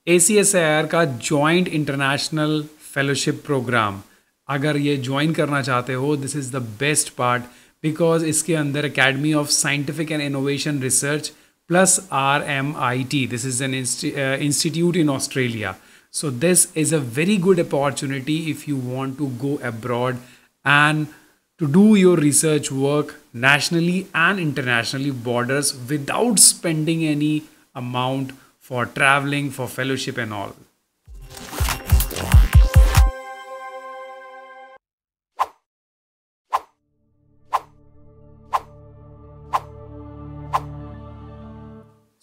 ACSIR का joint international fellowship programme, अगर ये ज्वाइन करना चाहते हो, this is the best part, because इसके अंदर academy of scientific and innovation research plus RMIT, this is an institute in Australia. So this is a very good opportunity if you want to go abroad and to do your research work nationally and internationally borders without spending any amount for traveling, for fellowship and all.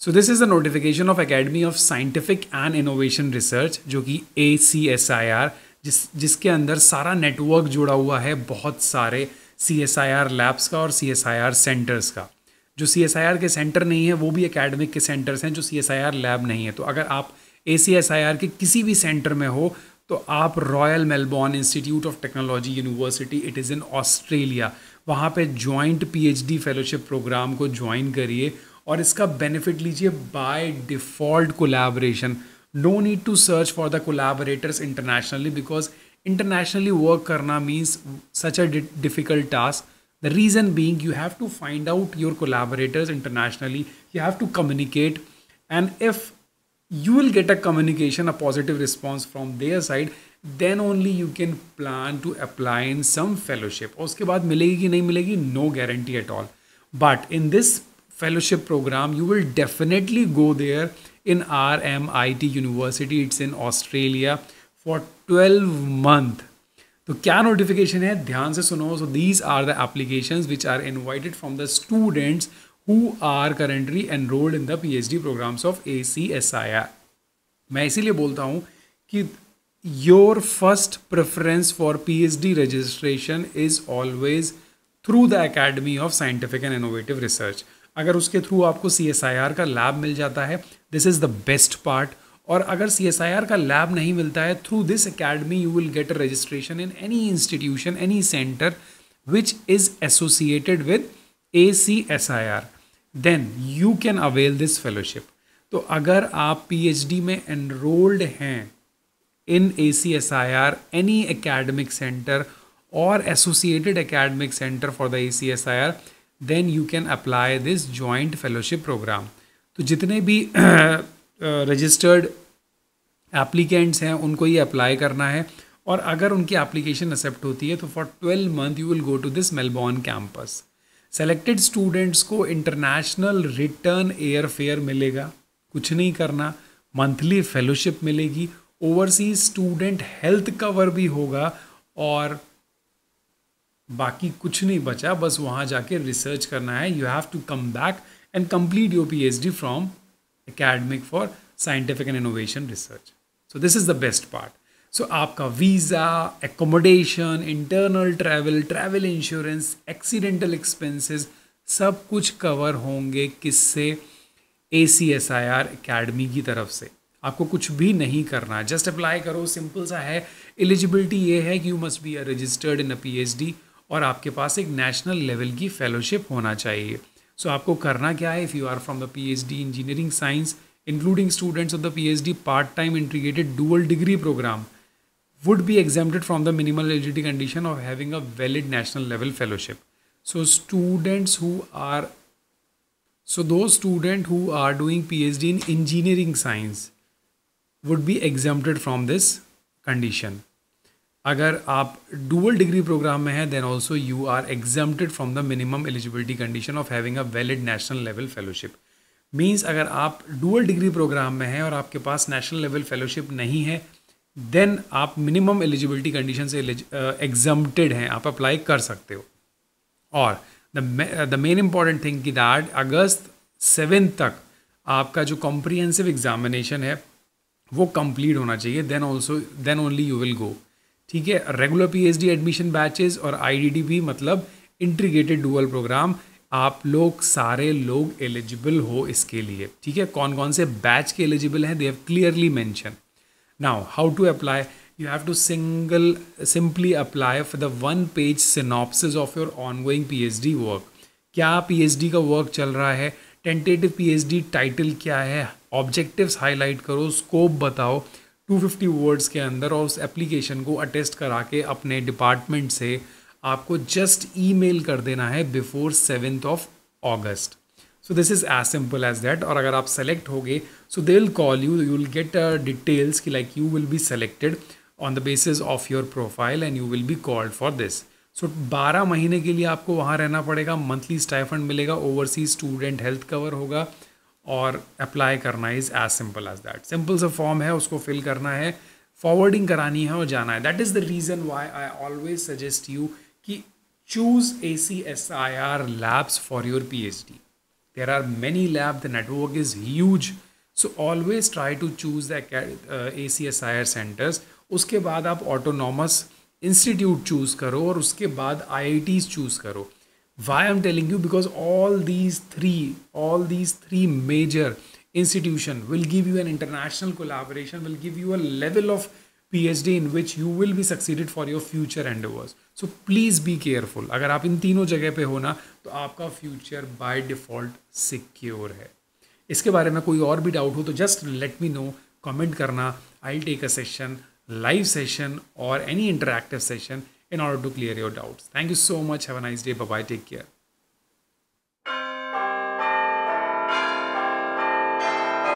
So this is the notification of Academy of Scientific and Innovation Research, जो कि ACSIR, जिसके अंदर सारा network जुड़ा हुआ है बहुत सारे CSIR लैब्स का और CSIR सेंटर्स का. जो CSIR के सेंटर नहीं है वो भी एकेडमिक के सेंटर्स हैं जो CSIR लैब नहीं है. तो अगर आप ACSIR के किसी भी सेंटर में हो तो आप Royal Melbourne Institute of Technology University, it is in Australia, वहाँ पे जॉइंट PhD फेलोशिप प्रोग्राम को ज्वाइन करिए और इसका बेनिफिट लीजिए by default collaboration. No need to search for the collaborators internationally, because internationally work करना means such a difficult task. The reason being, you have to find out your collaborators internationally, you have to communicate, and if you will get a communication, a positive response from their side, then only you can plan to apply in some fellowship. और उसके बाद मिलेगी कि नहीं मिलेगी, no guarantee at all. But in this fellowship program, you will definitely go there in RMIT University, it's in Australia, for 12 months. तो क्या notification है, ध्यान से सुनो. So these are the applications which are invited from the students who are currently enrolled in the PhD programmes of ACSIR. मैं इसीलिए बोलता हूँ कि your first preference for PhD registration is always through the academy of scientific and innovative research. अगर उसके through आपको CSIR का lab मिल जाता है, this is the best part. और अगर CSIR का लैब नहीं मिलता है, through this academy you will get a registration in any institution, any centre which is associated with ACSIR, then you can avail this fellowship. तो अगर आप PhD में एनरोल्ड हैं in ACSIR, any academic centre और associated academic centre for the ACSIR, then you can apply this joint fellowship programme. तो जितने भी registered applicants हैं उनको ये अप्लाई करना है, और अगर उनकी एप्लीकेशन एक्सेप्ट होती है तो for 12 month you will go to this Melbourne campus. Selected students को इंटरनेशनल रिटर्न एयर फेयर मिलेगा, कुछ नहीं करना, मंथली फेलोशिप मिलेगी, ओवरसीज स्टूडेंट हेल्थ कवर भी होगा, और बाकी कुछ नहीं बचा, बस वहाँ जाके रिसर्च करना है. You have to come back and complete your PhD from academic for scientific and innovation research. So this is the best part. So आपका visa, accommodation, internal travel, travel insurance, accidental expenses सब कुछ cover होंगे किससे, ACSIR academy की तरफ से. आपको कुछ भी नहीं करना, जस्ट अप्लाई करो, सिंपल सा है. एलिजिबिलिटी ये है कि you must be registered in a PhD और आपके पास एक नेशनल लेवल की फेलोशिप होना चाहिए. सो आपको करना क्या है, if you are from the PhD engineering science, including students of the PhD part time integrated dual degree programme, would be exempted from the minimal eligibility condition of having a valid national level fellowship. So those students who are doing PhD in engineering science would be exempted from this condition. अगर आप dual degree programme में हैं, then also you are exempted from the minimum eligibility condition of having a valid national level fellowship. Means अगर आप dual degree programme में हैं और आपके पास नेशनल लेवल फेलोशिप नहीं है, देन आप मिनिमम एलिजिबिलिटी कंडीशन से एग्जम्प्टेड हैं, आप अप्लाई कर सकते हो. और द मेन इंपॉर्टेंट थिंग कि दैट अगस्त 7 तक आपका जो कॉम्प्रिहेंसिव एग्जामिनेशन है वो कंप्लीट होना चाहिए, then only you will go. ठीक है. रेगुलर PhD एडमिशन बैचेस और IDDP मतलब इंटीग्रेटेड डुअल प्रोग्राम, आप लोग सारे लोग एलिजिबल हो इसके लिए. ठीक है. कौन कौन से बैच के एलिजिबल हैं, they have clearly mention. Now how to apply, you have to simply apply for the 1-page synopsis of your ongoing PhD work. क्या PhD का वर्क चल रहा है, टेंटेटिव पीएचडी टाइटल क्या है, ऑब्जेक्टिव्स हाईलाइट करो, स्कोप बताओ 250 वर्ड्स के अंदर, और उस एप्लीकेशन को अटेस्ट करा के अपने डिपार्टमेंट से आपको जस्ट ईमेल कर देना है before 7th of August. So this is as simple as that. और अगर आप सेलेक्ट होगे so they will call you, you will get details कि like you will be selected on the basis of your profile and you will be called for this. So 12 महीने के लिए आपको वहाँ रहना पड़ेगा, मंथली स्टाइफंड मिलेगा, ओवरसीज स्टूडेंट हेल्थ कवर होगा, और अप्लाई करना is as simple as that. Simple सा फॉर्म है, उसको फिल करना है, फॉरवर्डिंग करानी है और जाना है. That is the reason why I always suggest you कि choose ACSIR labs for your PhD. There are many labs, the network is huge. So always try to choose the ACSIR centers. उसके बाद आप autonomous institute choose करो और उसके बाद IITs choose करो. Why I'm telling you? Because all these three major institution will give you an international collaboration, will give you a level of PhD in which you will be succeeded for your future endeavors. So please be careful. अगर आप इन तीनों जगह पे हो ना तो आपका future by default secure है. इसके बारे में कोई और भी डाउट हो तो just let me know, comment करना. I will take a session, live session और any interactive session in order to clear your doubts. Thank you so much. Have a nice day. Bye bye. Take care.